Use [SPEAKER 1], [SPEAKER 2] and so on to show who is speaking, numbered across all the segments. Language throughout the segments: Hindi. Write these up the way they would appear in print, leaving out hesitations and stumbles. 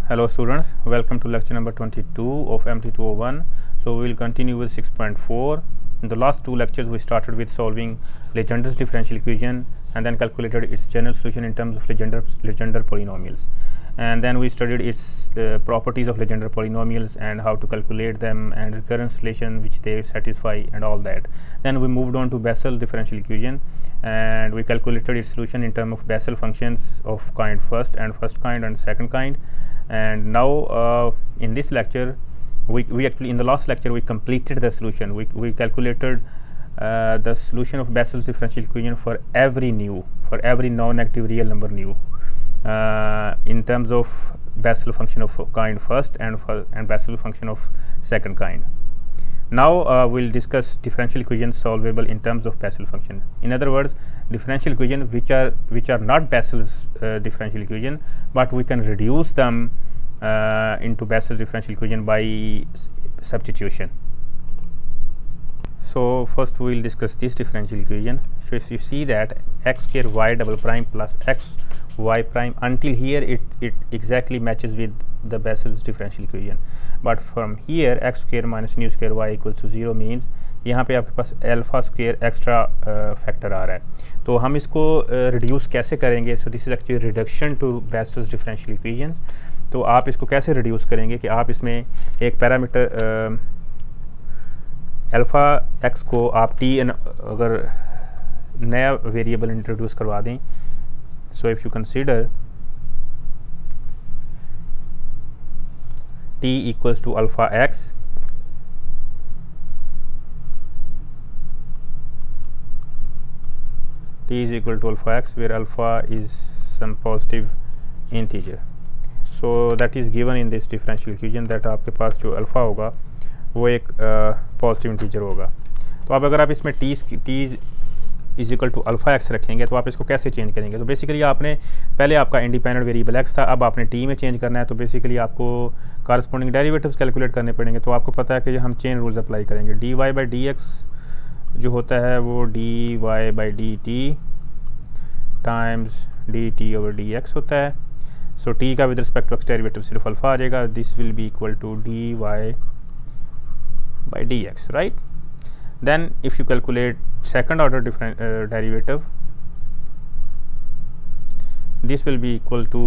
[SPEAKER 1] Hello students, welcome to lecture number 22 of MT201. So we will continue with 6.4. In the last two lectures we started with solving Legendre's differential equation and then calculated its general solution in terms of Legendre polynomials, and then we studied its properties of Legendre polynomials and how to calculate them and recurrence relation which they satisfy and all that. Then we moved on to Bessel differential equation and we calculated its solution in terms of Bessel functions of kind first kind and second kind. And now in this lecture we actually, in the last lecture we completed the solution. We calculated the solution of Bessel's differential equation for every non-negative real number nu in terms of Bessel function of kind first and Bessel function of second kind. Now we'll discuss differential equations solvable in terms of Bessel function. In other words, differential equations which are not Bessel's differential equation, but we can reduce them into Bessel's differential equation by substitution. So first we will discuss this differential equation. So if you see that x square y double prime plus x y prime, until here it exactly matches with the Bessel's differential equation, but from here x square minus nu square y equals to 0 means यहाँ पे आपके पास अल्फा स्क्वायर एक्स्ट्रा फैक्टर आ रहा है. तो हम इसको रिड्यूस कैसे करेंगे? So this is actually reduction to Bessel's differential equation. तो आप इसको कैसे रिड्यूस करेंगे कि आप इसमें एक पैरामीटर अल्फ़ा एक्स को आप टी अगर नया वेरिएबल इंट्रोड्यूस करवा दें. So if you consider t equals to alpha x, t is equal to alpha x where alpha is some positive integer. So that is given in this differential equation that आपके पास जो अल्फ़ा होगा वो एक पॉजिटिव इंटीजर होगा. तो अब अगर आप इसमें t is equal to alpha x रखेंगे तो आप इसको कैसे चेंज करेंगे? तो बेसिकली आपने पहले आपका इंडिपेंडेंट वेरिएबल एक्स था, अब आपने टी में चेंज करना है. तो बेसिकली आपको कॉरस्पॉन्डिंग डेरिवेटिव्स कैलकुलेट करने पड़ेंगे. तो आपको पता है कि हम चेन रूल्स अप्लाई करेंगे. D Y by d x जो होता है वो d Y by D t times d t over d x होता है. सो टी का with respect to x derivative सिर्फ अल्फ़ा आ जाएगा. This will be equal to d Y by d x, right. Then if you calculate second order different derivative, this will be equal to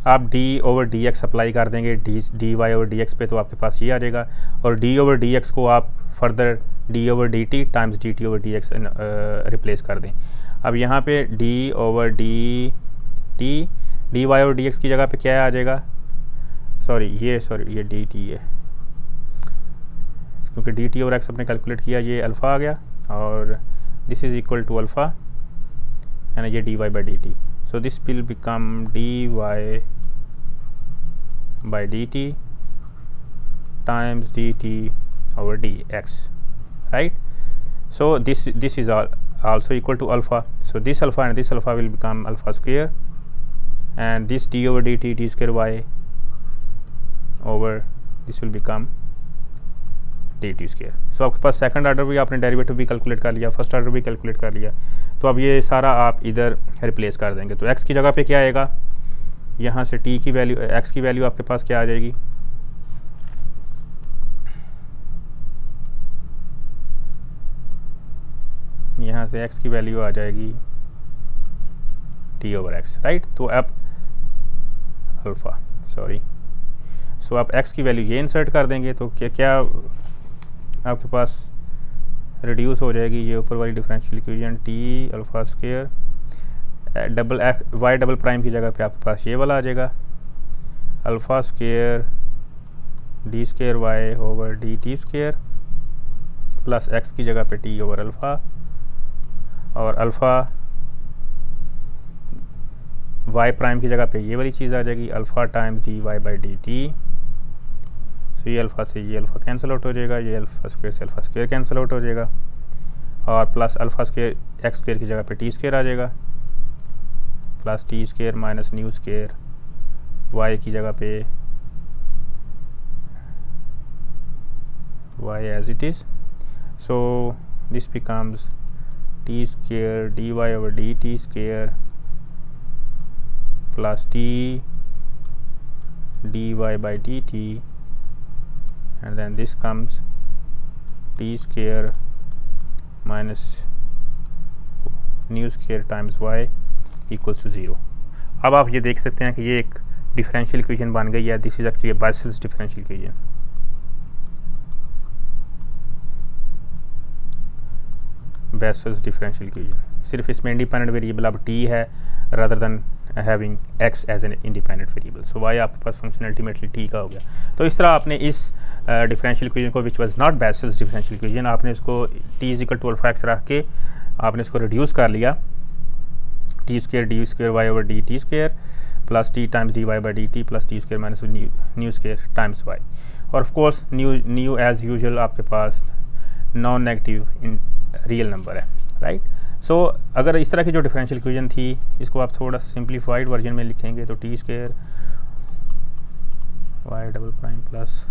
[SPEAKER 1] आप d ओवर डी एक्स अप्लाई कर देंगे d y over d x पे, तो आपके पास ये आ जाएगा. और d ओवर डी एक्स को आप further d over D t times d t over d x replace कर दें. अब यहाँ पे d over D t d y over d x की जगह पे क्या आ जाएगा? ये डी टी है, क्योंकि डी टी ओवर एक्स अपने कैलकुलेट किया, ये अल्फ़ा आ गया और this is equal to alpha है ना, ये d Y by D T. So this will become d Y by D t times d t over d x, right? So this is also equal to alpha. So this alpha and this alpha will become alpha square, and this d over dt d square y over this will become dt square. So आपके पास सेकंड ऑर्डर भी आपने डेरिवेटिव भी कैलकुलेट कर लिया, फर्स्ट ऑर्डर भी कैलकुलेट कर लिया. तो अब ये सारा आप इधर रिप्लेस कर देंगे. तो x की जगह पे क्या आएगा? यहाँ से t की वैल्यू, x की वैल्यू आपके पास क्या आ जाएगी? यहाँ से x की वैल्यू आ जाएगी t ओवर एक्स, राइट. तो अब अल्फ़ा सो आप x की वैल्यू ये इंसर्ट कर देंगे तो क्या आपके पास रिड्यूस हो जाएगी ये ऊपर वाली differential equation t alpha square double X Y double prime की जगह पे आपके पास ये वाला आ जाएगा alpha square D square Y over D T square plus x की जगह पे t ओवर अल्फ़ा और अल्फ़ा y प्राइम की जगह पे ये वाली चीज़ आ जाएगी alpha times D Y by D T. So ये अल्फ़ा से ये अल्फ़ा कैंसिल आउट हो जाएगा, ये अल्फ़ा स्क्वायर से अल्फ़ा स्क्वायर कैंसिल आउट हो जाएगा और plus alpha square x square की जगह पे टी स्क्वायर आ जाएगा plus t square minus nu square y की जगह पे y as it is. So this becomes t square dy over dt square plus t dy by dt, and then this comes t square minus nu square times y equals to 0. अब आप ये देख सकते हैं कि ये एक डिफरेंशियल इक्वेशन बन गई है. This is actually Bessel's differential equation. Bessel's differential equation. सिर्फ इसमें इंडिपेंडेंट वेरिएबल अब t है rather than having x as an independent variable. So y आपके पास फंक्शन अल्टीमेटली t का हो गया. तो इस तरह आपने इस डिफरेंशियल इक्वेशन को which was not Bessel's differential equation, आपने इसको t is equal to alpha x रख के आपने इसको रिड्यूस कर लिया. T square D square Y over D T square plus T times D Y by D T plus T square minus nu square times Y. और of course nu as usual आपके पास नॉन नेगेटिव रियल नंबर है, राइट. सो अगर इस तरह की जो डिफरेंशियल इक्वेशन थी इसको आप थोड़ा सिंप्लीफाइड वर्जन में लिखेंगे तो t square y double prime plus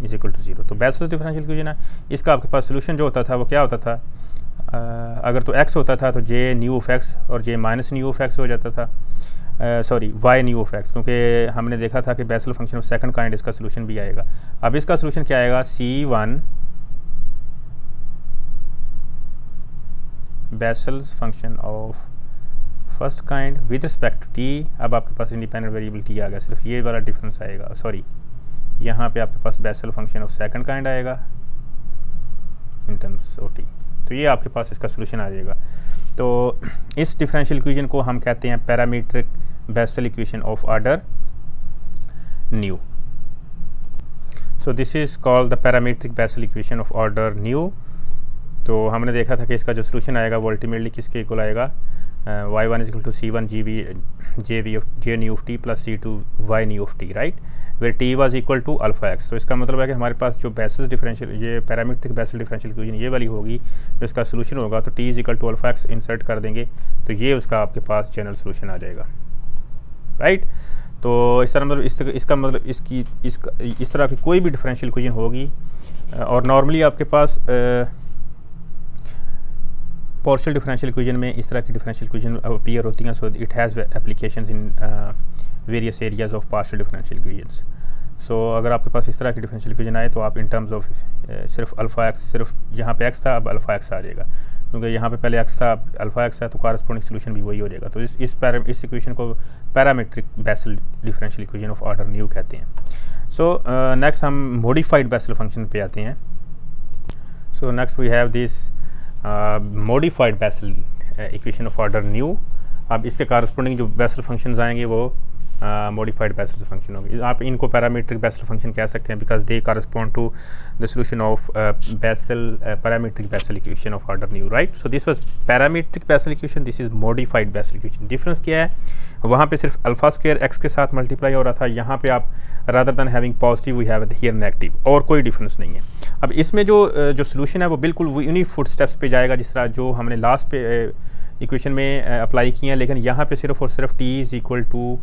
[SPEAKER 1] is equal to 0. तो बेसल्स डिफरेंशियल इक्वेशन है. इसका आपके पास सोल्यूशन जो होता था वो क्या होता था, अगर तो x होता था तो j न्यू ऑफ x और j minus nu of x हो जाता था. Sorry y nu of x, क्योंकि हमने देखा था कि Bessel function of second kind इसका सोल्यूशन भी आएगा. अब इसका सोल्यूशन क्या आएगा, c1 Bessel's function of first kind with respect to t. अब आपके पास इंडिपेंडेंट वेरिएबल t आ गया, सिर्फ ये वाला डिफरेंस आएगा. सॉरी, यहाँ पे आपके पास Bessel function of second kind आएगा इन टर्म्स ऑफ t. तो ये आपके पास इसका सोल्यूशन आ जाएगा. तो इस डिफरेंशियल इक्वेशन को हम कहते हैं parametric Bessel equation of order nu. So this is called the parametric Bessel equation of order nu. तो हमने देखा था कि इसका जो सोल्यूशन आएगा वो अल्टीमेटली किसके इक्वल आएगा, y1 is equal to c1 j nu of t plus c2 y nu of t, right, where t was equal to alpha x. तो इसका मतलब है कि हमारे पास जो बेसल डिफरेंशियल ये पैरामीट्रिक बेसल डिफरेंशियल इक्वेशन ये वाली होगी, जो इसका सोल्यूशन होगा तो t is equal to alpha x insert कर देंगे तो ये उसका आपके पास जनरल सोल्यूशन आ जाएगा, राइट. तो इस तरह मतलब इसका मतलब इस तरह की कोई भी डिफरेंशियल इक्वेशन होगी और नॉर्मली आपके पास पार्शियल डिफरेंशियल इक्वेशन में इस तरह की डिफरेंशियल इक्वेशन अपीयर होती हैं. So it has applications in various areas of partial differential equations. So अगर आपके पास इस तरह की डिफरेंशियल इक्वेशन आए तो आप इन टर्म्स ऑफ सिर्फ अल्फा एक्स, सिर्फ जहाँ पे एक्स था अब अल्फा एक्स आ जाएगा, क्योंकि यहाँ पे पहले एक्स था अब अल्फा एक्स है, तो कॉरस्पॉन्डिंग सोल्यूशन भी वही हो जाएगा. तो इस इक्वेशन को parametric Bessel differential equation of order nu कहते हैं. सो नेक्स्ट हम मॉडिफाइड बेसल फंक्शन पे आते हैं. So next we have this modified Bessel equation of order nu. अब इसके कॉरस्पॉन्डिंग जो बेसल फंक्शंस आएंगे वो मॉडिफाइड बेसल फंक्शन होगी. आप इनको पैरामीट्रिक बेसल फंक्शन कह सकते हैं because they correspond to the solution of Bessel parametric Bessel equation of order nu, right. So this was parametric Bessel equation, this is modified Bessel equation. Difference क्या है, वहाँ पे सिर्फ अल्फा स्क्वायर एक्स के साथ मल्टीप्लाई हो रहा था, यहाँ पे आप rather than having positive we have here negative, और कोई डिफरेंस नहीं है. अब इसमें जो सोल्यूशन है वो बिल्कुल उन्हीं फुट स्टेप्स पे जाएगा जिस तरह जो हमने लास्ट पे इक्वेशन में अप्लाई किए हैं, लेकिन यहाँ पे सिर्फ और सिर्फ t is equal to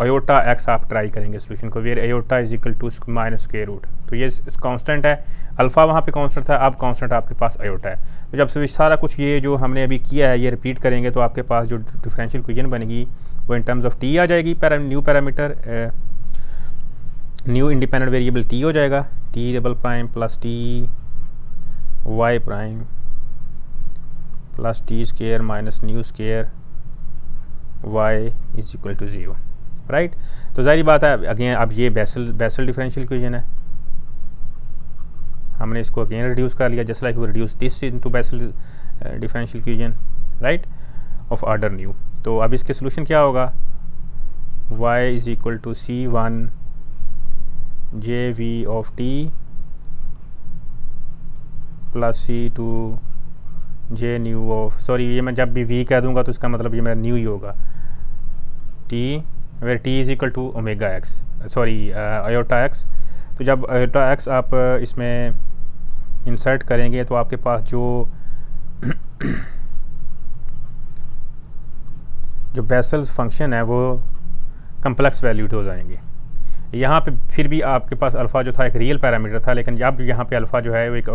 [SPEAKER 1] iota x आप ट्राई करेंगे सोल्यूशन को, where iota is equal to minus square root. तो ये कांस्टेंट है, अल्फा वहाँ पे कांस्टेंट था, अब कांस्टेंट आपके पास अयोटा है. तो जब से सारा कुछ ये जो हमने अभी किया है ये रिपीट करेंगे तो आपके पास जो डिफरेंशियल इक्वेशन बनेगी वो इन टर्म्स ऑफ t आ जाएगी. Nu parameter nu independent variable t हो जाएगा, t double prime plus t y prime plus t square minus nu square y is equal to 0, right. तो जाहिर बात है अगेन अब ये बेसल डिफरेंशियल इक्वेशन है, हमने इसको अगेन रिड्यूस कर लिया just like we reduce this into Bessel differential equation, right, of order nu. तो अब इसके सोल्यूशन क्या होगा, y is equal to c1 jv of t plus c2 j nu of, sorry ये मैं जब भी v कह दूंगा तो इसका मतलब ये मेरा न्यू ही होगा, t where t is equal to omega x, sorry iota x. तो जब अयोटा एक्स आप इसमें इंसर्ट करेंगे तो आपके पास जो बेसल्स फंक्शन है वो कम्प्लेक्स वैल्यूड हो जाएंगे. यहाँ पे फिर भी आपके पास अल्फ़ा जो था एक रियल पैरामीटर था, लेकिन जब यहाँ पे अल्फ़ा जो है वो एक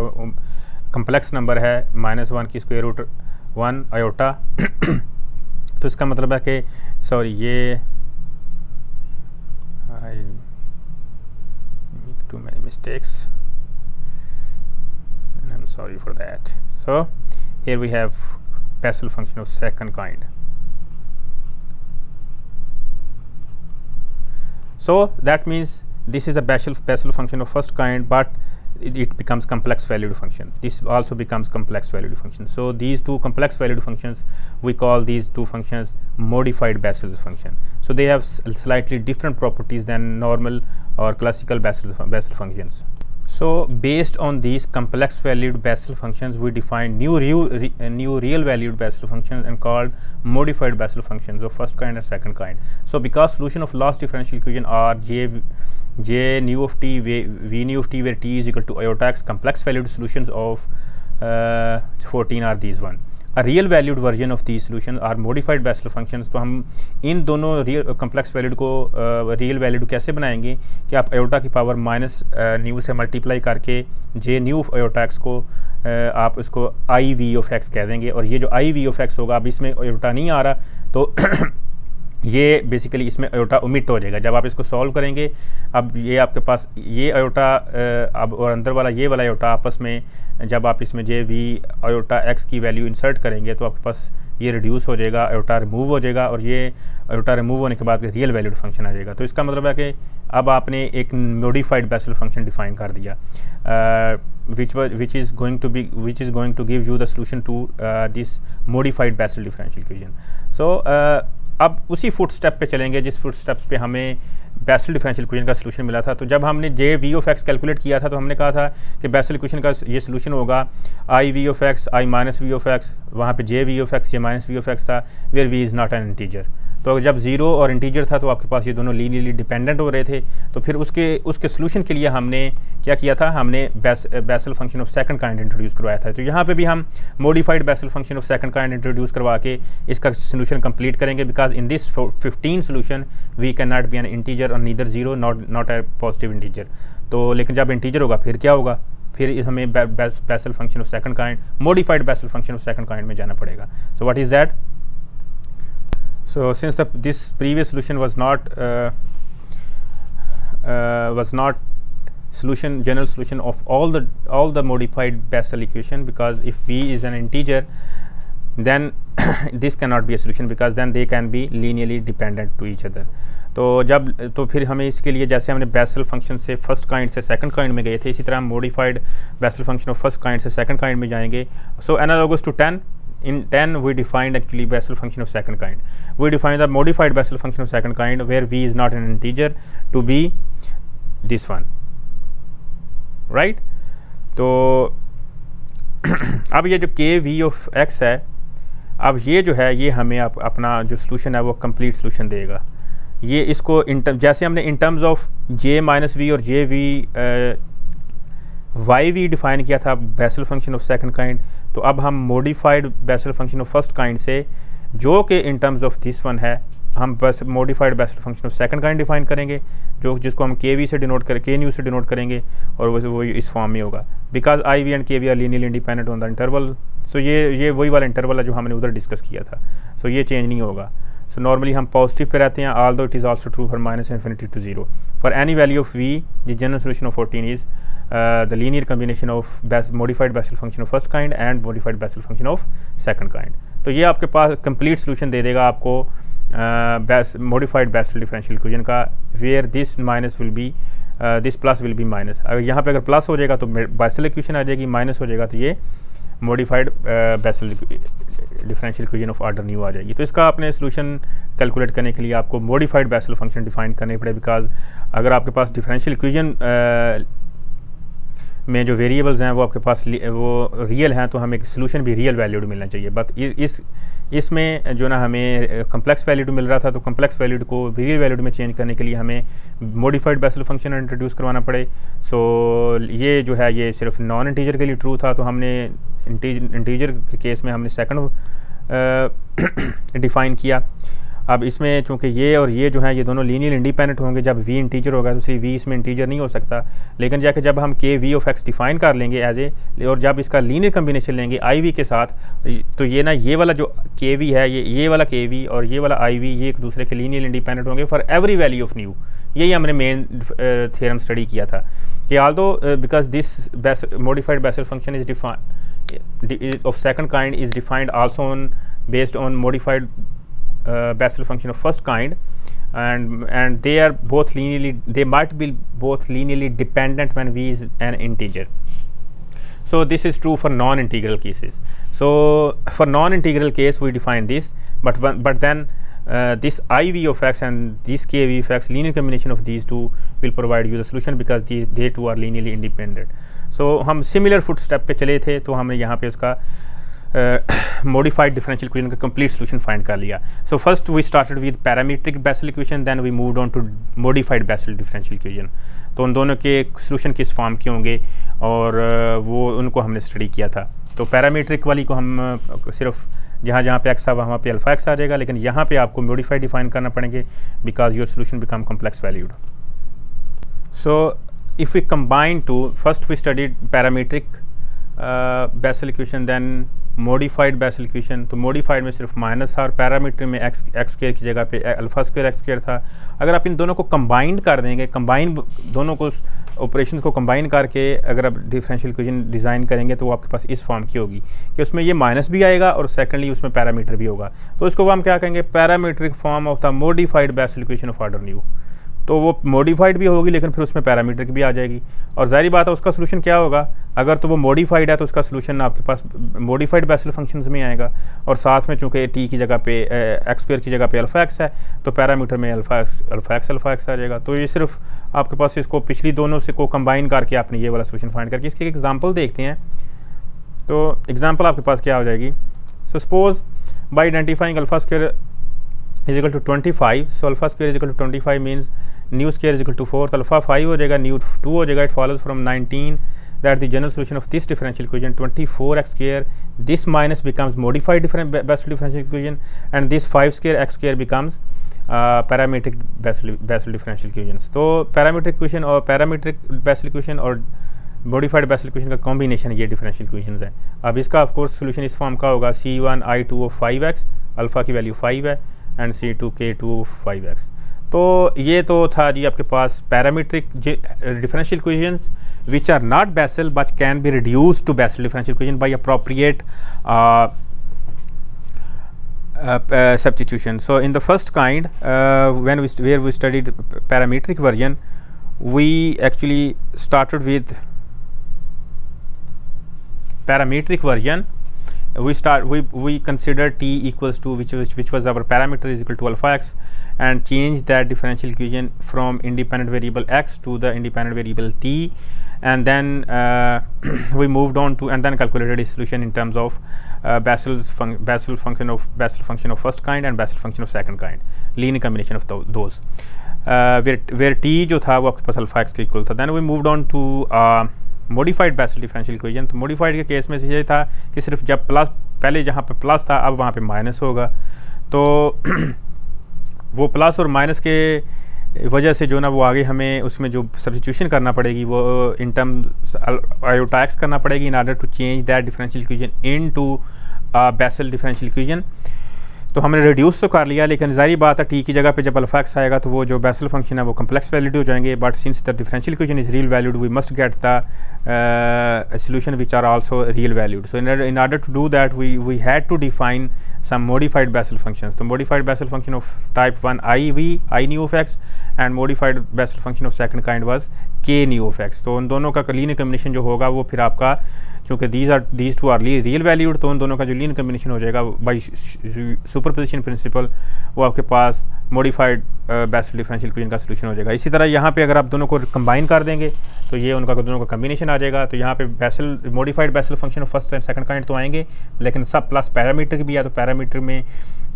[SPEAKER 1] कम्प्लेक्स नंबर है -1 की स्क्वायर रूट 1 आयोटा तो इसका मतलब है कि सॉरी ये I make too many mistakes and I'm sorry for that. So here we have Bessel function of second kind. So that means this is a Bessel function of first kind, but it becomes complex valued function. This also becomes complex valued function. So these two complex valued functions, we call these two functions modified Bessel's function. So they have slightly different properties than normal or classical Bessel functions. So based on these complex valued Bessel functions, we define new real valued Bessel functions and called modified Bessel functions of first kind and second kind. So because solution of last differential equation are j nu of t v nu of t where t is equal to iota x, complex valued solutions of 14 are these one. A real valued version of these solutions are modified Bessel functions. तो हम इन दोनों रियल कम्प्लेक्स वैल्यूड को रियल वैल्यूड कैसे बनाएंगे कि आप आयोटा की पावर माइनस न्यू से मल्टीप्लाई करके जे न्यू ऑफ आयोटा एक्स को आप उसको आई वी ऑफ एक्स कह देंगे, और ये जो आई वी ऑफ एक्स होगा, अब इसमें आयोटा नहीं आ रहा तो ये बेसिकली इसमें आयोटा ओमिट हो जाएगा। जब आप इसको सॉल्व करेंगे, अब ये आपके पास ये आयोटा अब और अंदर वाला ये वाला आयोटा आपस में जब आप इसमें जे वी आयोटा एक्स की वैल्यू इंसर्ट करेंगे तो आपके पास ये रिड्यूस हो जाएगा, आयोटा रिमूव हो जाएगा, और ये आयोटा रिमूव होने के बाद रियल वैल्यूड फंक्शन आ जाएगा। तो इसका मतलब है कि अब आपने एक मॉडिफाइड बेसल फंक्शन डिफाइन कर दिया which is going to give you the solution to this modified Bessel differential equation. So अब उसी फुट स्टेप पे चलेंगे जिस फुट स्टेप्स पे हमें बेसल डिफरेंशियल इक्वेशन का सोल्यूशन मिला था। तो जब हमने जे वी ऑफ एक्स कैलकुलेट किया था तो हमने कहा था कि बेसल इक्वेशन का ये सोल्यूशन होगा I V of X I minus V of X, वहाँ पे J V of X J minus V of X था, where V is not an integer. तो जब ज़ीरो और इंटीजर था तो आपके पास ये दोनों लीनियरली डिपेंडेंट हो रहे थे। तो फिर उसके सोल्यूशन के लिए हमने क्या किया था, हमने Bessel function of second kind introduce करवाया था। तो यहाँ पे भी हम modified Bessel function of second kind introduce करवा के इसका सोल्यूशन कंप्लीट करेंगे, because in this 15 solution V can not be an integer और neither zero not a positive integer. तो लेकिन जब इंटीजर होगा फिर क्या होगा, फिर हमें basal function of second kind, modified Bessel function of second kind में जाना पड़ेगा। So what is that? So since this previous solution was not general solution of all the modified Bessel equation, because if v is an integer then this cannot be a solution because then they can be linearly dependent to each other. तो फिर हमें इसके लिए जैसे हमने बेसल फंक्शन से फर्स्ट काइंड से सेकंड काइंड में गए थे, इसी तरह हम modified Bessel function of first kind से सेकंड काइंड में जाएंगे। सो analogous to 10, in 10 we defined actually Bessel function of second kind. We defined the modified Bessel function of second kind where v is not an integer to be this one, right? तो अब ये जो k v of x है, अब ये जो है ये हमें अपना जो सोल्यूशन है वो कंप्लीट सोल्यूशन देगा। ये इसको जैसे हमने in terms of j minus v और J v Y v define किया था Bessel function of second kind, तो अब हम modified Bessel function of first kind से जो कि in terms of this one है, हम बस modified Bessel function of second kind define करेंगे, जिसको हम के वी से डिनोट करें, के न्यू से डिनोट करेंगे, और वो इस फॉर्म में होगा because I V and K V are linearly independent on the interval. सो ये वही वाला इंटरवल है जो हमने उधर डिस्कस किया था। सो ये चेंज नहीं होगा। सो नॉर्मली हम पॉजिटिव पे रहते हैं, although it is also true for minus infinity to zero. For any value of v the general solution of 14 is the linear combination of modified Bessel function of first kind and modified Bessel function of second kind. तो ये आपके पास complete solution दे देगा आपको modified Bessel differential equation का, where this minus will be this plus will be minus। अगर यहाँ पे अगर प्लस हो जाएगा तो Bessel equation आ जाएगी, माइनस हो जाएगा तो ये modified Bessel differential equation of order nu आ जाएगी। तो इसका अपने सोल्यूशन कैलकुलेट करने के लिए आपको modified Bessel function डिफाइन करने पड़े, बिकॉज अगर आपके पास डिफरेंशियल इक्वेशन में जो वेरिएबल्स हैं वो आपके पास वो रियल हैं तो हमें सोल्यूशन भी रियल वैल्यूड मिलना चाहिए। बट इसमें जो ना हमें कम्प्लेक्स वैल्यूड मिल रहा था, तो कम्प्लेक्स वैल्यूड को रियल वैल्यूड में चेंज करने के लिए हमें मॉडिफाइड बेसल फंक्शन इंट्रोड्यूस करवाना पड़े। सो ये जो है ये सिर्फ नॉन इंटीजर के लिए ट्रू था, तो हमने इंटीजर के केस में हमने सेकंड डिफाइन किया। अब इसमें चूंकि ये और ये जो है ये दोनों लीनियर इंडिपेंडेंट होंगे, जब v इंटीजर होगा तो सिर्फ v इसमें इंटीजर नहीं हो सकता, लेकिन जाके जब हम k v of x define कर लेंगे एज ए, और जब इसका लीनियर कम्बिनेशन लेंगे i v के साथ, तो ये ना ये वाला जो k v है, ये वाला k v और ये वाला i v, ये एक दूसरे के लीनियर इंडिपेंडेंट होंगे for every value of new. यही हमने मेन थ्योरम स्टडी किया था कि although because this modified Bessel function is defined of second kind is defined also on based on modified Bessel function of first kind, and they are both they might be both linearly dependent when v is an integer. So this is true for non-integral cases. So for non-integral case we define this, but then this iv of x and this kv of x, linear combination of these two will provide you the solution because they two are linearly independent. So हम similar footstep पे चले थे, तो हमने यहाँ पे उसका modified differential equation का complete solution find कर लिया. So first we started with parametric Bessel equation, then we moved on to modified Bessel differential equation. तो उन दोनों के solution किस फॉर्म के होंगे और वो उनको हमने स्टडी किया था. तो पैरामीट्रिक वाली को हम सिर्फ जहाँ जहाँ पे एक्स था वहाँ पे अल्फा एक्स आ जाएगा, लेकिन यहाँ पे आपको मॉडिफाई डिफाइन करना पड़ेंगे because your solution become complex valued. So if we combine two, first we studied parametric Bessel equation, then modified Bessel equation. तो मॉडिफाइड में सिर्फ माइनस था और पैरामीटर में एक्स स्क्वायर की जगह पे अल्फा स्क्वायर एक्स स्क्वायर था. अगर आप इन दोनों को कंबाइन कर देंगे, दोनों को ऑपरेशन को कंबाइन करके अगर आप डिफरेंशियल इक्वेशन डिज़ाइन करेंगे तो वो आपके पास इस फॉर्म की होगी कि उसमें ये माइनस भी आएगा और सेकेंडली उसमें पैरामीटर भी होगा. तो इसको हम क्या कहेंगे, parametric form of the modified Bessel equation of order nu. तो वो मॉडिफाइड भी होगी लेकिन फिर उसमें पैरामीटर भी आ जाएगी, और जाहिर बात है उसका सोल्यूशन क्या होगा, अगर तो वो मॉडिफाइड है तो उसका सोल्यूशन आपके पास मॉडिफाइड बेसल फंक्शंस में आएगा, और साथ में चूंकि टी की जगह पे एक्स स्क्वायर की जगह पे अल्फा एक्स है तो पैरामीटर में अल्फा एक्स आ जाएगा. तो ये सिर्फ आपके पास इसको पिछली दोनों से को कंबाइन करके आपने ये वाला सोल्यूशन फाइंड करके इसकी एग्जाम्पल देखते हैं. तो एग्जाम्पल आपके पास क्या हो जाएगी. So suppose by identifying alpha square is equal to 25, so alpha square is equal to 25 means nu square is equal to 4, तो अल्फा 5 हो जाएगा, nu 2 हो जाएगा. It follows from 19 that the general solution of this differential equation 24x square, this minus becomes modified Bessel differential equation, and this 5 square x square becomes parametric Bessel differential equations. तो parametric equation और parametric Bessel equation और मॉडिफाइड बेसल इक्वेशन का कॉम्बिनेशन ये डिफरेंशियल इक्वेशंस है. अब इसका ऑफ कोर्स सोल्यूशन इस फॉर्म का होगा, C1 I2 of 5x, alpha की वैल्यू 5 है, and C2 K2 of 5x. तो ये तो था जी आपके पास parametric differential equations which are not Bessel but can be reduced to Bessel differential equation by appropriate substitution. So in the first kind, where we studied parametric version, we actually started with parametric version. We consider t equals to which was our parameter is equal to alpha x, and change that differential equation from independent variable x to the independent variable t, and then we moved on to and then calculated a solution in terms of Bessel's function of first kind and Bessel function of second kind, linear combination of those, where t जो था वो आपके पास अल्फा x के इक्वल था. Then we moved on to modified Bessel differential equation. तो मॉडिफाइड के केस में से ये था कि सिर्फ जब प्लस, पहले जहाँ पे प्लस था अब वहाँ पे माइनस होगा, तो वो प्लस और माइनस के वजह से जो ना वो आगे हमें उसमें जो सब्स्टिट्यूशन करना पड़ेगी वो इन टर्म्स आयोटा एक्स करना पड़ेगी in order to change that differential equation into Bessel differential equation. तो हमने रिड्यूस तो कर लिया, लेकिन जारी बात है टी की जगह पे जब अल्फा एक्स आएगा तो वो जो बेसल फंक्शन है वो कम्प्लेक्स वैल्यूड हो जाएंगे. But since the differential equation is real valued we must get the solution which are also real valued. So in order to do that we had to define some modified Bessel functions. तो modified Bessel function of type 1 I nu of x and modified Bessel function of second kind was k nu of x. तो उन दोनों का लीनियर कम्बिनेशन जो होगा वो फिर आपका, चूँकि these two are real valued, तो उन दोनों का जो लीनियर कम्बिनेशन हो जाएगा बाई सुपरपोजिशन प्रिंसिपल वो आपके पास मॉडिफाइड बेसल डिफरेंशियल इक्वेशन का सोल्यूशन हो जाएगा. इसी तरह यहाँ पे अगर आप दोनों को कंबाइन कर देंगे तो ये उनका दोनों का कम्बिनेशन आ जाएगा. तो यहाँ पे Bessel modified Bessel function of first and second kind तो आएंगे, लेकिन सब प्लस पैरामीटर भी है. तो पैरामीटर में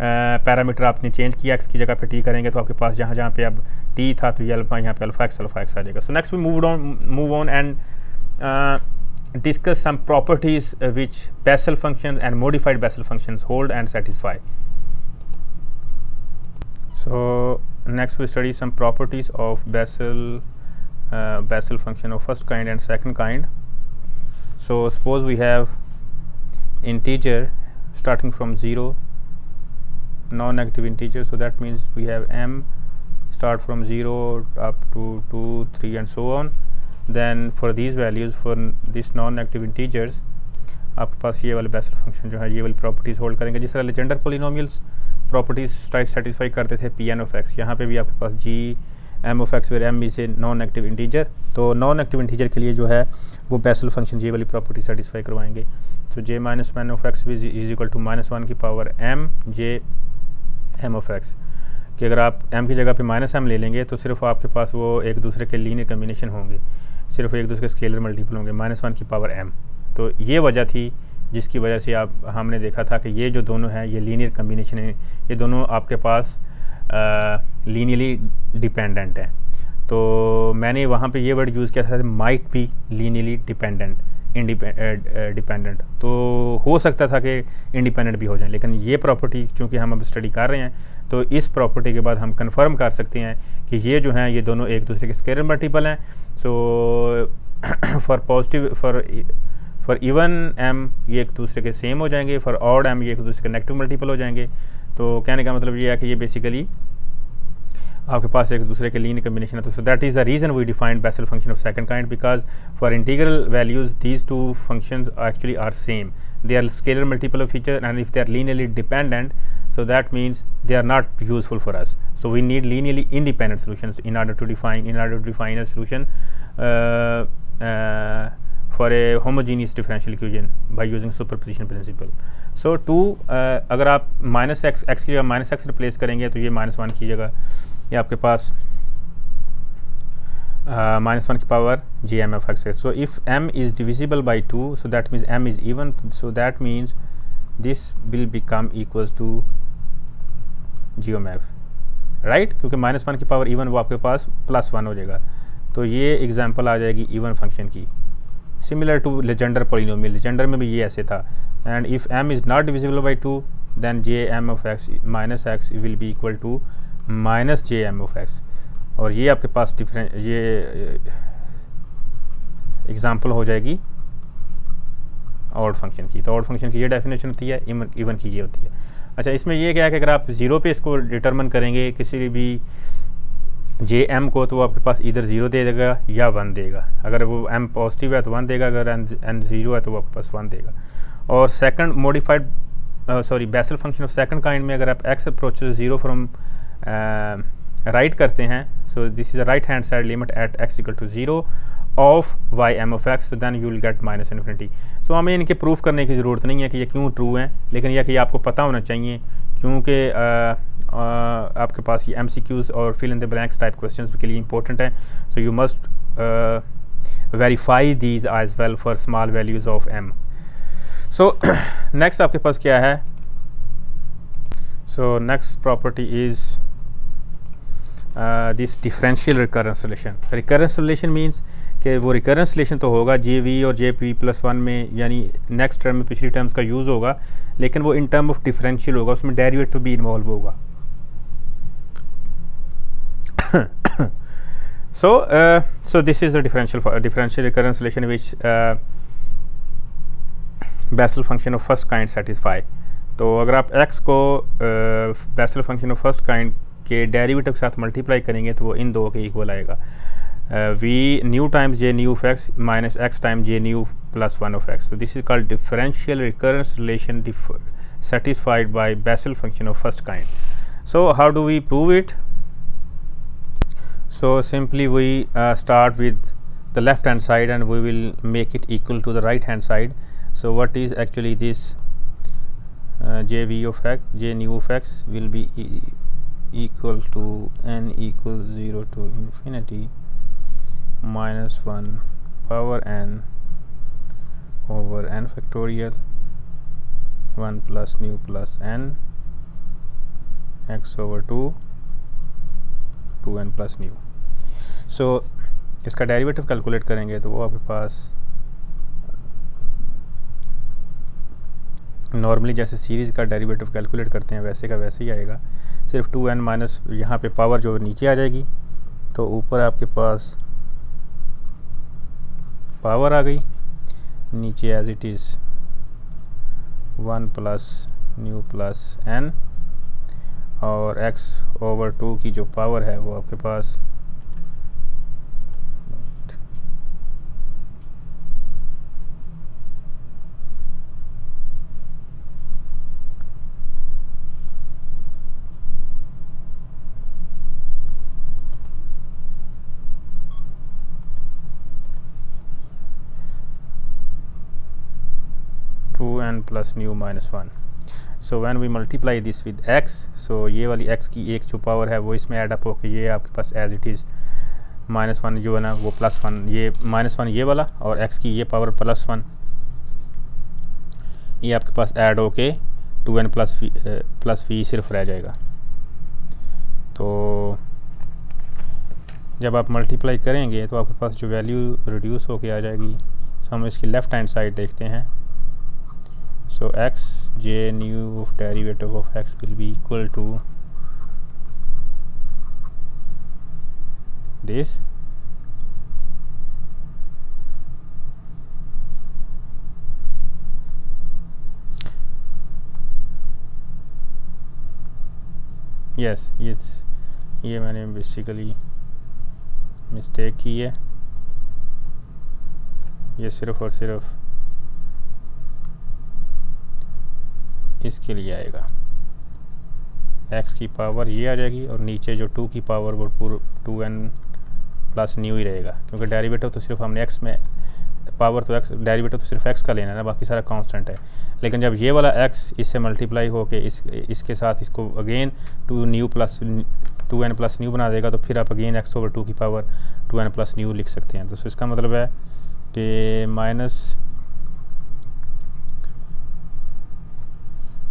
[SPEAKER 1] पैरामीटर आपने चेंज किया, एक्स की जगह पे टी करेंगे तो आपके पास जहाँ पे अब टी था तो ये अल्फा, यहाँ पे अल्फा एक्स आ जाएगा. So next we move on and discuss some properties which Bessel functions and modified Bessel functions hold and satisfy. So next we study some properties of Bessel function of first kind and second kind. So suppose we have integer starting from 0, non-negative integer, so that means we have m start from 0 up to 2, 3 and so on. Then for these values, for this non-negative integers, आपके पास ये वाले बेसल फंक्शन जो है ये वाली प्रॉपर्टीज़ होल्ड करेंगे, जिस तरह लेजेंडर पोलिनोमियल्स प्रॉपर्टीज़ सेटिस्फाई करते थे पी एन ऑफ एक्स, यहाँ पे भी आपके पास G m of x where m is a non active integer. तो नॉन एक्टिव इंटीजर के लिए जो है वो बेसल फंक्शन ये वाली प्रॉपर्टी सेटिस्फाई करवाएंगे। तो J minus n of x is equal to -1 की power m J m of x, कि अगर आप m की जगह पे -m ले लेंगे तो सिर्फ आपके पास वो एक दूसरे के लीनियर कम्बिनेशन होंगे, सिर्फ एक दूसरे के स्केलर मल्टीपल होंगे, -1 की पावर m। तो ये वजह थी जिसकी वजह से हमने देखा था कि ये जो दोनों हैं ये लीनियर कम्बिनेशन है, ये दोनों आपके पास लीनियरली डिपेंडेंट हैं। तो मैंने वहाँ पे ये वर्ड यूज़ किया था might be linearly dependent dependent, तो हो सकता था कि इंडिपेंडेंट भी हो जाए, लेकिन ये प्रॉपर्टी चूँकि हम अब स्टडी कर रहे हैं तो इस प्रॉपर्टी के बाद हम कंफर्म कर सकते हैं कि ये जो हैं ये दोनों एक दूसरे के स्केलर मल्टीपल हैं। So for positive for even m ये एक दूसरे के सेम हो जाएंगे, फॉर ऑड m ये एक दूसरे के नेगेटिव मल्टीपल हो जाएंगे। तो कहने का मतलब ये है कि ये बेसिकली आपके पास एक दूसरे के लीनियर कम्बिनेशन है। तो that is the reason we defined Bessel function of second kind, because for integral values these two functions actually are same, they are scalar multiple of each other, and if they are linearly dependent so that means they are not useful for us. So we need linearly independent solutions in order to define a solution for a homogeneous differential equation by using superposition principle. So अगर आप x की जगह -x रिप्लेस करेंगे तो ये -1 की जगह ये आपके पास -1 की power G m of x है। So if m is divisible by 2, so that means m is even, so that means this will become equals to GOMF, right, क्योंकि -1 की पावर इवन वो आपके पास +1 हो जाएगा। तो ये एग्जांपल आ जाएगी इवन फंक्शन की, similar to Legendre polynomial, Legendre में भी ये ऐसे था। And if m is not divisible by 2 then JM of x minus x will be equal to -JM of x, और ये आपके पास डिफरेंट ये एग्जांपल हो जाएगी ऑड फंक्शन की। तो ऑड फंक्शन की ये डेफिनेशन होती है, इवन की ये होती है। अच्छा, इसमें ये क्या है कि अगर आप 0 पे इसको डिटरमिन करेंगे किसी भी JM को, तो वो आपके पास इधर 0 दे देगा या 1 देगा। अगर वो m पॉजिटिव है तो 1 देगा, अगर n 0 है तो वो आपके पास 1 देगा। और second modified Bessel function of second kind में अगर आप x अप्रोचेस 0 फ्रॉम राइट करते हैं, so this is the right hand side limit at x equal to 0 of y m of x, so then you will get -infinity। सो हमें इनके प्रूफ करने की ज़रूरत नहीं है कि ये क्यों ट्रू हैं, लेकिन यह कि आपको पता होना चाहिए, क्योंकि आपके पास ये MCQs और fill in the blanks type questions के लिए इंपॉर्टेंट हैं। So you must verify these as well for small values of m। So next आपके पास क्या है? So next property is this differential recurrence relation. Recurrence relation means कि वो रिकरेंस रिलेशन तो होगा JV और JP+1 में, यानी नेक्स्ट टर्म में पिछली टर्म्स का यूज़ होगा, लेकिन वो इन टर्म ऑफ डिफरेंशियल होगा, उसमें डेरिवेटिव भी इन्वॉल्व होगा। so this is the differential recurrence relation which Bessel function of first kind satisfy। तो अगर आप x को Bessel function of first kind के डेरिवेटिव के साथ मल्टीप्लाई करेंगे तो वो इन दो के इक्वल आएगा, v nu times j nu of x minus x times j nu plus 1 of x। so this is called differential recurrence relation satisfied by Bessel function of first kind। so how do we prove it? So simply we start with the left hand side and we will make it equal to the right hand side। so what is actually this jv of x, j nu of x will be equal to n equals 0 to infinity -1 power n over n factorial 1 plus nu plus n x over 2 2n plus nu। सो इसका डेरिवेटिव कैलकुलेट करेंगे तो वो आपके पास नॉर्मली जैसे सीरीज़ का डेरिवेटिव कैलकुलेट करते हैं वैसे का वैसे ही आएगा। सिर्फ 2n माइनस यहाँ पे पावर जो नीचे आ जाएगी, तो ऊपर आपके पास पावर आ गई, नीचे as it is 1 plus nu plus n, और x ओवर 2 की जो पावर है वो आपके पास 2n plus nu minus 1. So when we multiply this with x, so ये वाली x की एक जो पावर है वो इसमें ऐड अप होके ये आपके पास एज इट इज़ -1 जो है ना वो +1, ये -1 ये वाला, और x की ये पावर +1, ये आपके पास ऐड होके 2n प्लस v सिर्फ रह जाएगा। तो जब आप मल्टीप्लाई करेंगे तो आपके पास जो वैल्यू रिड्यूस होके आ जाएगी। सो हम इसकी लेफ़्ट हैंड साइड देखते हैं। So x j nu of derivative of x will be equal to this. Yes, ये मैंने बेसिकली मिस्टेक की है। ये सिर्फ और सिर्फ इसके लिए आएगा, x की पावर ये आ जाएगी और नीचे जो 2 की पावर वो पूरा 2n प्लस न्यू ही रहेगा, क्योंकि डेरिवेटिव तो सिर्फ हमने x में पावर तो x डेरिवेटिव तो सिर्फ x का लेना है ना, बाकी सारा कांस्टेंट है। लेकिन जब ये वाला x इससे मल्टीप्लाई होके इसके साथ इसको अगेन 2n प्लस न्यू बना देगा, तो फिर आप अगेन x ओवर 2 की पावर 2n प्लस न्यू लिख सकते हैं। तो इसका मतलब है कि minus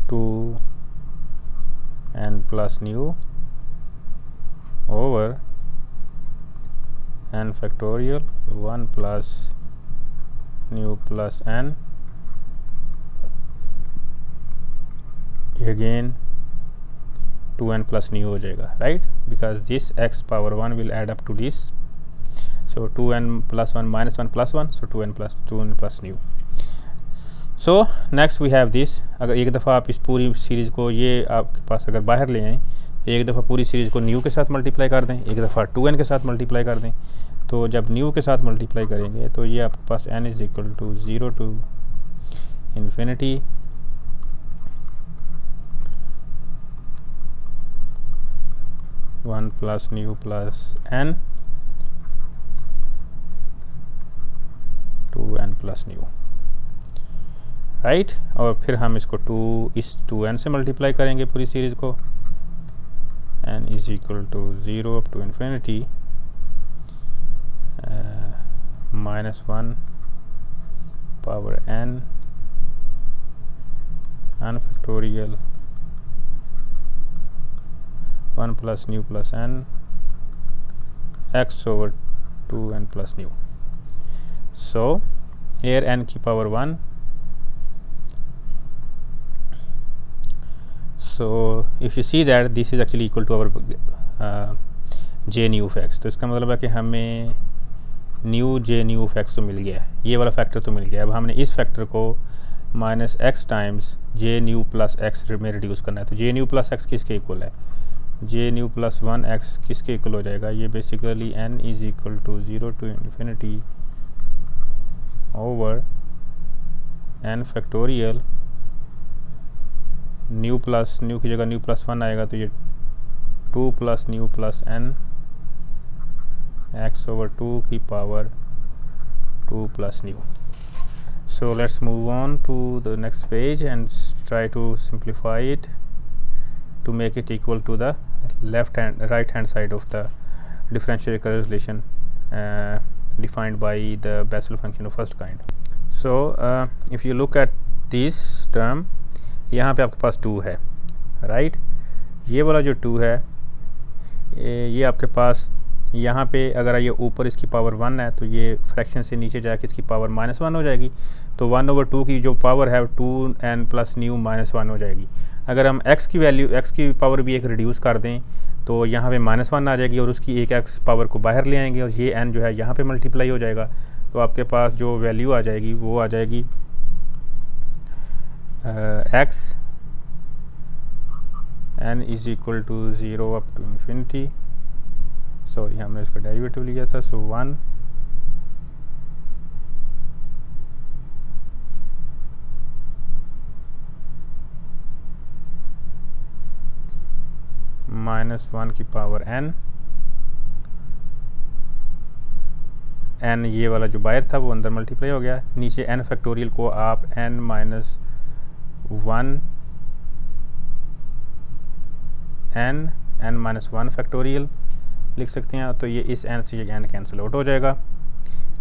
[SPEAKER 1] 2n plus nu over n factorial 1 plus nu plus n again 2n plus nu हो जाएगा, right, because this x power 1 will add up to this. So 2n plus 1 minus 1 plus 1, so 2n plus nu. So next we have this. अगर एक दफ़ा आप इस पूरी सीरीज़ को ये आपके पास अगर बाहर ले आएँ, एक दफ़ा पूरी सीरीज़ को न्यू के साथ मल्टीप्लाई कर दें, एक दफ़ा 2n के साथ मल्टीप्लाई कर दें, तो जब न्यू के साथ मल्टीप्लाई करेंगे तो ये आपके पास n is equal to 0 to infinity 1 plus nu plus n 2n plus nu, right. और फिर हम इसको इस 2n से मल्टीप्लाई करेंगे पूरी सीरीज़ को, n is equal to 0 up to infinity -1 power n factorial 1 plus nu plus n x over 2n plus nu. So here n की पावर 1, so if you see that this is actually equal to our j nu of x, तो इसका मतलब है कि हमें new j nu of x तो मिल गया है, ये वाला फैक्टर तो मिल गया। अब हमने इस फैक्टर को minus x times j nu plus x में रिड्यूस करना है। तो j nu प्लस x किसके इक्वल है? j nu प्लस 1x किसके इक्वल हो जाएगा? ये basically n is equal to 0 to infinity over n factorial nu plus nu की जगह न्यू प्लस 1 आएगा, तो ये 2 plus nu plus n x over 2 की power 2 plus nu. So let's move on to the next page and try to simplify it to make it equal to the right hand side of the differential recurrence relation defined by the Bessel function of first kind. So if you look at this term, यहाँ पे आपके पास 2 है, राइट। ये वाला जो 2 है ये आपके पास यहाँ पे अगर ये ऊपर इसकी पावर 1 है तो ये फ्रैक्शन से नीचे जाके इसकी पावर -1 हो जाएगी। तो 1 ओवर 2 की जो पावर है 2n प्लस न्यू -1 हो जाएगी। अगर हम x की वैल्यू, x की पावर भी एक रिड्यूस कर दें तो यहाँ पे -1 आ जाएगी और उसकी एक x पावर को बाहर ले आएंगे और ये n जो है यहाँ पे मल्टीप्लाई हो जाएगा। तो आपके पास जो वैल्यू आ जाएगी वो आ जाएगी x n is equal to 0 up to infinity, sorry हमने इसका डेरिवेटिव लिया था, सो 1 -1 की पावर n, n ये वाला जो बाहर था वो अंदर मल्टीप्लाई हो गया, नीचे n फैक्टोरियल को आप n माइनस 1 n-1 फैक्टोरियल लिख सकते हैं। तो ये इस n से ये n कैंसिल आउट हो जाएगा।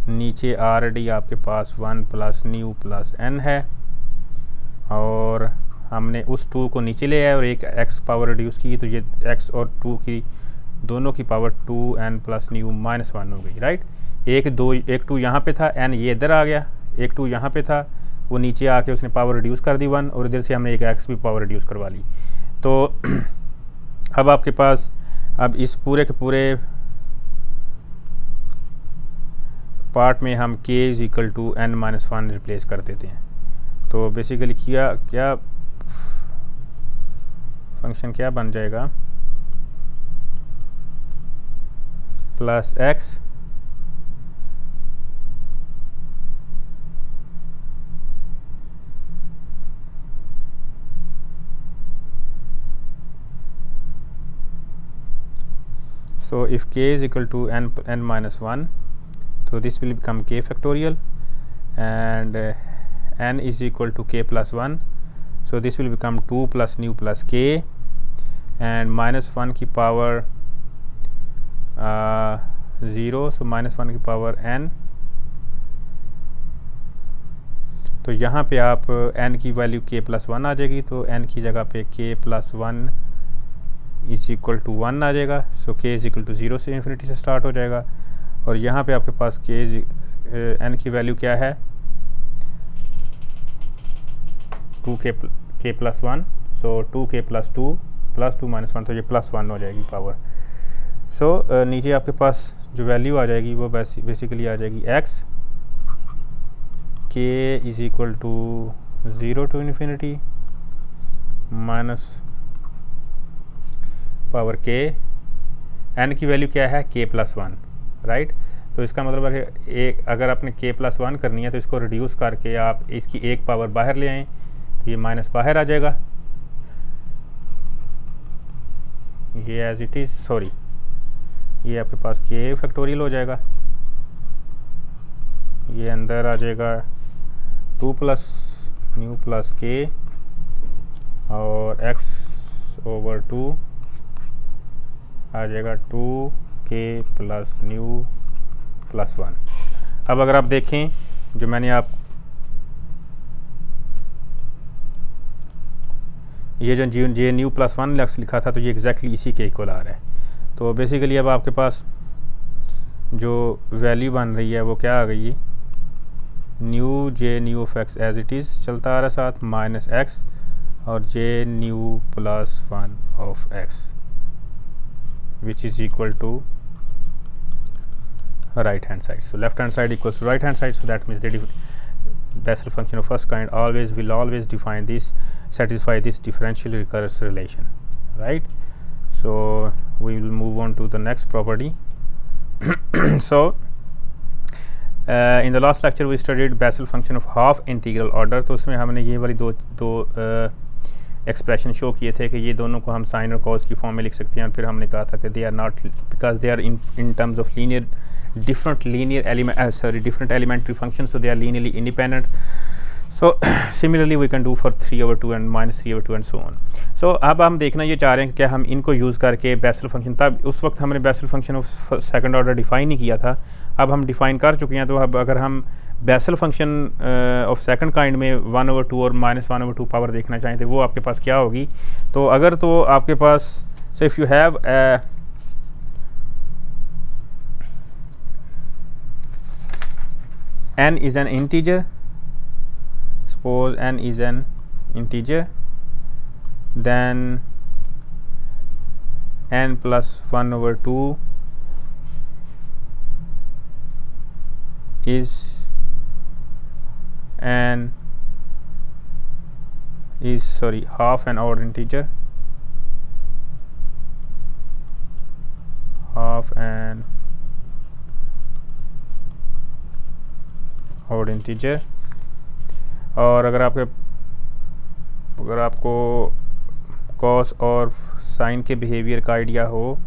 [SPEAKER 1] नीचे ऑलरेडी आपके पास 1 प्लस न्यू प्लस n है और हमने उस 2 को नीचे ले आया और एक x पावर रिड्यूस की, तो ये x और 2 की दोनों की पावर 2n प्लस न्यू -1 हो गई, राइट। एक 2 यहाँ पे था, n ये इधर आ गया, एक 2 यहाँ पे था, वो नीचे आके उसने पावर रिड्यूस कर दी 1 और इधर से हमने एक x भी पावर रिड्यूस करवा ली। तो अब आपके पास अब इस पूरे के पूरे पार्ट में हम k is equal to n-1 replace कर देते हैं। तो बेसिकली क्या फंक्शन क्या बन जाएगा, plus x so if k is equal to n-1, so this will become k factorial and n is equal to k plus 1, so this will become 2 plus new plus k and -1 की पावर 0, so -1 की पावर n। तो यहाँ पे आप n की वैल्यू k प्लस 1 आ जाएगी, तो n की जगह पे k plus 1 is equal to 1 आ जाएगा। So k is equal to 0 से इन्फिनिटी से स्टार्ट हो जाएगा और यहाँ पे आपके पास n की वैल्यू क्या है, 2k प्लस 1, सो 2k प्लस 2 प्लस 2 -1, तो ये +1 हो जाएगी पावर। सो नीचे आपके पास जो वैल्यू आ जाएगी वो बेसिकली आ जाएगी x k is equal to 0 to infinity minus power k, n की वैल्यू क्या है k प्लस 1, राइट। तो इसका मतलब है कि एक अगर आपने k प्लस 1 करनी है तो इसको रिड्यूस करके आप इसकी एक पावर बाहर ले आएँ तो ये माइनस बाहर आ जाएगा, ये एज इट इज़, सॉरी ये आपके पास k फैक्टोरियल हो जाएगा, ये अंदर आ जाएगा 2 प्लस न्यू प्लस k और x ओवर 2 आ जाएगा 2k प्लस न्यू प्लस 1। अब अगर आप देखें जो मैंने आप ये जो जे न्यू प्लस 1 लक्स लिखा था तो ये एग्जैक्टली इसी के इक्वल आ रहा है। तो बेसिकली अब आपके पास जो वैल्यू बन रही है वो क्या आ गई, nu J nu of x as it is चलता आ रहा है साथ माइनस एक्स और J nu plus 1 of x which is equal to right hand side. So left hand side equals to right hand side, so that means the Bessel function of first kind will always define this, satisfy this differential recurrence relation, right. So we will move on to the next property. So in the last lecture we studied Bessel function of half integral order, तो उसमें हमने ये वाली दो एक्सप्रेशन शो किए थे कि ये दोनों को हम साइन और कॉस की फॉर्म में लिख सकते हैं, और फिर हमने कहा था कि they are not, because they are in terms of linear different elementary functions, so they are linearly independent. So similarly we can do for 3/2 and -3/2 and so on. So अब हम देखना ये चाह रहे हैं कि क्या हम इनको यूज़ करके बेसल फंक्शन, तब उस वक्त हमने Bessel function of second order define नहीं किया था, अब हम डिफाइन कर चुके हैं। तो अब अगर हम basal function of second kind में 1/2 और -1/2 पावर देखना चाहें तो वो आपके पास क्या होगी। तो अगर तो आपके पास so if you have n is an integer, suppose n is an integer then n plus 1 over 2 is half an odd integer, half an odd integer। और अगर आपको कॉस और साइन के बिहेवियर का आइडिया हो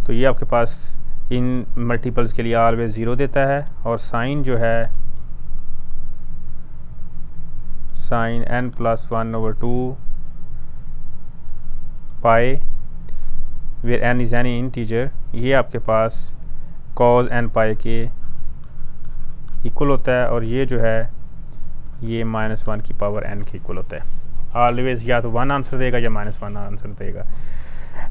[SPEAKER 1] तो ये आपके पास इन मल्टीपल्स के लिए ऑलवेज 0 देता है, और साइन जो है sine n plus 1 over 2 pi where n is any integer, ये आपके पास cos n पाई के इक्वल होता है, और ये जो है ये -1 की पावर n के इक्वल होता है। ऑलवेज या तो 1 आंसर देगा या -1 आंसर देगा,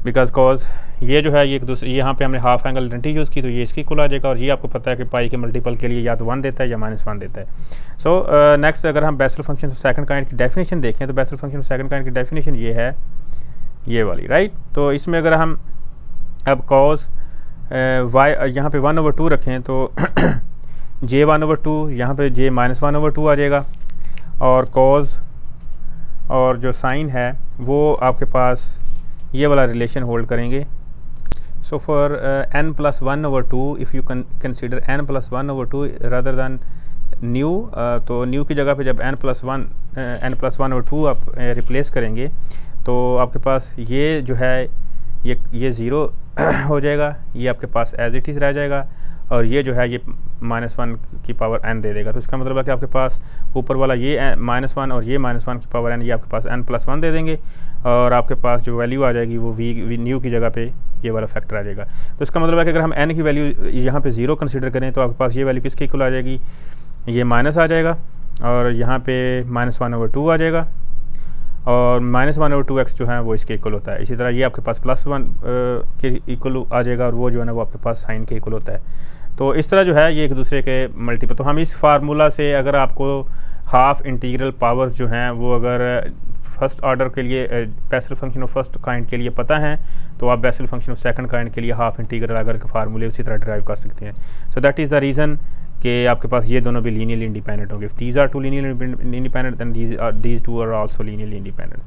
[SPEAKER 1] बिकॉज कॉज ये जो है ये एक दूसरे, यहाँ पे हमने हाफ एंगल आइडेंटिटी यूज़ की तो ये इसकी इक्वल आ जाएगा, और ये आपको पता है कि पाई के मल्टीपल के लिए या तो 1 देता है या -1 देता है। सो नेक्स्ट अगर हम basal function of second kind की डेफिनेशन देखें तो basal function of second kind की डेफिनेशन ये है, ये वाली, राइट। तो इसमें अगर हम अब कॉज वाई यहाँ पे 1/2 रखें तो j 1/2, यहाँ पे j -1/2 आ जाएगा, और कॉज और जो साइन है वो आपके पास ये वाला रिलेशन होल्ड करेंगे। So for n plus 1/2 if you consider n plus 1/2 rather than new, तो न्यू की जगह पे जब n plus 1/2 आप रिप्लेस करेंगे तो आपके पास ये जो है ये 0 हो जाएगा, ये आपके पास एज इट इज़ रह जाएगा, और ये जो है ये -1 की पावर n दे देगा। तो इसका मतलब है कि आपके पास ऊपर वाला ये -1 और ये -1 की पावर n, ये आपके पास n plus 1 दे देंगे, और आपके पास जो वैल्यू आ जाएगी वो v न्यू की जगह पे ये वाला फैक्टर आ जाएगा। तो इसका मतलब है कि अगर हम n की वैल्यू यहाँ पे 0 कंसिडर करें तो आपके पास ये वैल्यू किसके इक्वल आ जाएगी, ये माइनस आ जाएगा, और यहाँ पे -1/2 आ जाएगा, और -1/2x जो है वो इसके इक्वल होता है। इसी तरह ये आपके पास +1 के इक्वल आ जाएगा, और वो जो है ना वो आपके पास साइन के इक्वल होता है। तो इस तरह जो है ये एक दूसरे के मल्टीपल। तो हम इस फार्मूला से अगर आपको हाफ इंटीग्रल पावर्स जो हैं वो अगर फर्स्ट ऑर्डर के लिए basal function of first kind के लिए पता है तो आप basal function of second kind के लिए हाफ इंटीग्रल अगर के फार्मूले उसी तरह ड्राइव कर सकते हैं। So that is the reason कि आपके पास ये दोनों भी लीनियरली इंडिपेंडेंट होंगे। These are two linearly independent then these two are also linearly independent.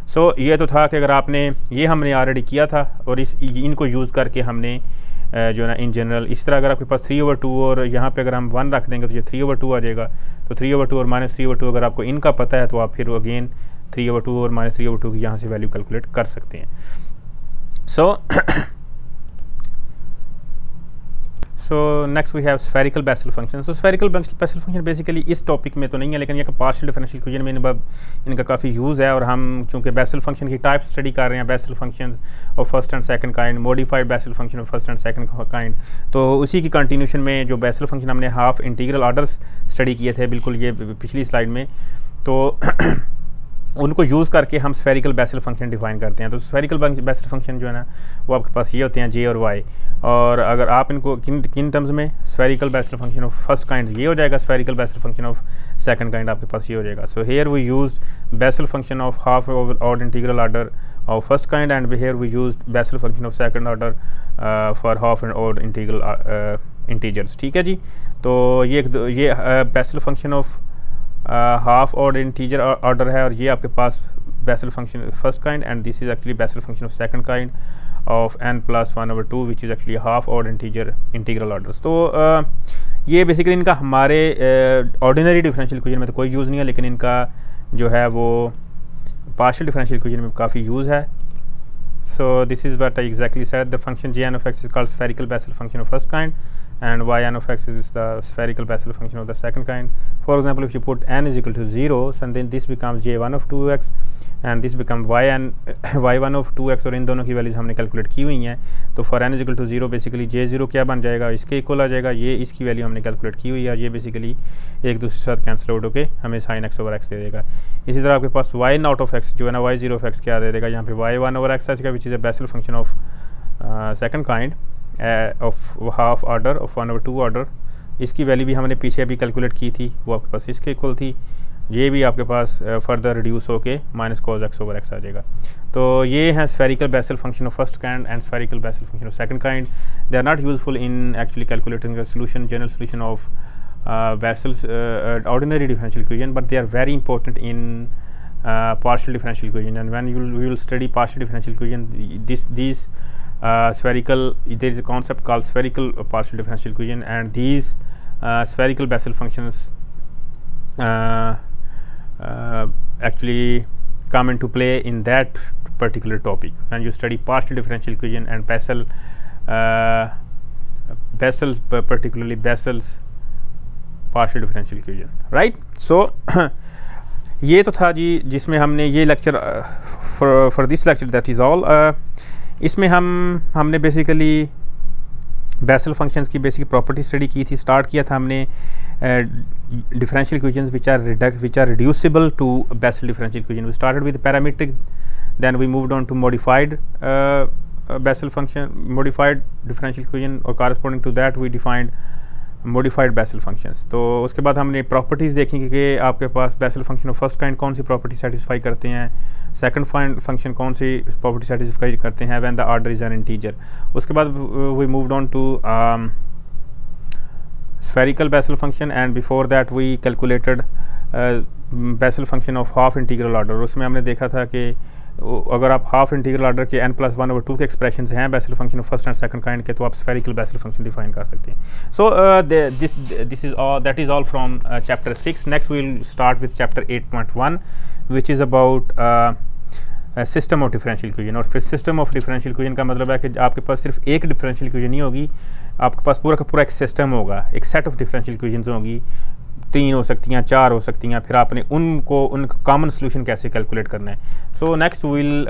[SPEAKER 1] So ये तो था कि अगर आपने ये हमने ऑलरेडी किया था, और इनको यूज़ करके हमने जो है ना इन जनरल इस तरह अगर आपके पास 3/2 और यहाँ पे अगर हम 1 रख देंगे तो ये 3/2 आ जाएगा। तो 3/2 और -3/2 अगर आपको इनका पता है तो आप फिर अगेन 3/2 और -3/2 की यहाँ से वैल्यू कैलकुलेट कर सकते हैं। So next we have spherical Bessel function. So spherical Bessel function basically इस टॉपिक में तो नहीं है, लेकिन ये पार्शियल डिफरेंशियल इक्वेशन में इनका काफ़ी यूज़ है, और हम चूँकि बेसल फंक्शन की टाइप स्टडी कर रहे हैं, basal function of first and second kind, modified Bessel function of first and second kind, तो उसी की कंटिन्यूशन में जो बेसल फंक्शन हमने हाफ इंटीग्रल ऑर्डर्स स्टडी किए थे बिल्कुल ये पिछली स्लाइड में, तो उनको यूज़ करके हम स्फेरिकल बेसल फंक्शन डिफाइन करते हैं। तो स्फेरिकल बेसल फंक्शन जो है ना वो आपके पास ये होते हैं j और y, और अगर आप इनको किन टर्म्स में, spherical Bessel function of first kind ये हो जाएगा, spherical Bessel function of second kind आपके पास ये हो जाएगा। So here we use Bessel function of half odd integral order of first kind, and here we use Bessel function of second order for half and odd integral integers. ठीक है जी। तो ये Bessel function of half odd integer order है, और ये आपके पास Bessel function first kind, and this is actually basal function of second kind of n plus 1/2 which is actually half odd integral orders. तो ये बेसिकली इनका हमारे ऑर्डिनरी डिफरेंशियल इक्वेशन में तो कोई यूज़ नहीं है, लेकिन इनका जो है वो पार्शियल डिफरेंशियल इक्वेशन में काफ़ी यूज़ है। So this is what I exactly said. The function g n of x is called spherical Bessel function of first kind, and y n of x is the spherical Bessel function of the second kind. For example, if you put n is equal to 0, so then this becomes j1 of 2x, and this becomes y1 of 2x, और इन दोनों की वैल्यूज हमने कैलकुलेट की हुई हैं। तो for n is equal to 0 basically j0 क्या बन जाएगा, इसके इक्वल आ जाएगा, ये इसकी वैल्यू हमने कैलकुलेट की हुई है, और ये बेसिकली एक दूसरे के साथ कैंसिल आउट होकर हमें sin x over x दे देगा। इसी तरह आपके पास y नॉट ऑफ x जो है ना y0 ऑफ x क्या दे देगा, यहाँ पे y1 over x का which is a basal function of second kind of half order of 1/2 order इसकी वैल्यू भी हमने पीछे अभी कैलकुलेट की थी, वो आपके पास इसके इक्वल थी। ये भी आपके पास फर्दर रिड्यूस होके minus cos x over x आ जाएगा। तो ये हैं spherical Bessel function of first kind and spherical Bessel function of second kind. They are not useful in actually calculating the solution, general solution of Bessel's ordinary differential equation, but they are very important in partial differential equation. And when we will study partial differential equation, these spherical, there is a concept called spherical partial differential equation, and these spherical Bessel functions actually come into play in that particular topic when you study partial differential equation and Bessel's particularly Bessel's partial differential equation, right. So ये तो था जी जिसमें हमने ये lecture for this lecture that is all. इसमें हमने बेसिकली बेसल फंक्शंस की बेसिक प्रॉपर्टी स्टडी की थी। स्टार्ट किया था हमने differential equations which are reducible to Bessel differential equation. We started with parametric, then we moved on to modified Bessel function, modified differential equation, और corresponding to that we defined modified basal functions. तो उसके बाद हमने प्रॉपर्टीज़ देखी कि आपके पास Bessel function of first kind कौन सी प्रॉपर्टी सेटिस्फाई करते हैं, सेकंड फंक्शन कौन सी प्रॉपर्टी सेटिस्फाई करते हैं when the order is an integer. उसके बाद we moved on to spherical Bessel function, and before that we calculated Bessel function of half integral order. उसमें हमने देखा था कि अगर आप हाफ इंटीग्रल ऑर्डर के n+1/2 के एक्सप्रेशंस हैं basal function of first and second kind के, तो आप स्फेरिकल बेसल फंक्शन डिफाइन कर सकते हैं। So this is all, that is all from chapter 6। Next we will start with chapter 8.1 which is about system of differential equation. और फिर सिस्टम ऑफ डिफरेंशियल इक्वेशन का मतलब है कि आपके पास सिर्फ एक डिफरेंशियल इक्वेशन नहीं होगी, आपके पास पूरा का पूरा एक सिस्टम होगा, एक सेट ऑफ डिफरेंशियल इक्वेशंस होगी, 3 हो सकती हैं, 4 हो सकती हैं, फिर आपने उनका कॉमन सोल्यूशन कैसे कैलकुलेट करना है। So next will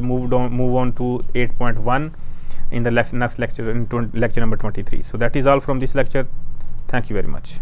[SPEAKER 1] move on to 8.1 in the next lecture, in lecture number 23. So that is all from this lecture. Thank you very much.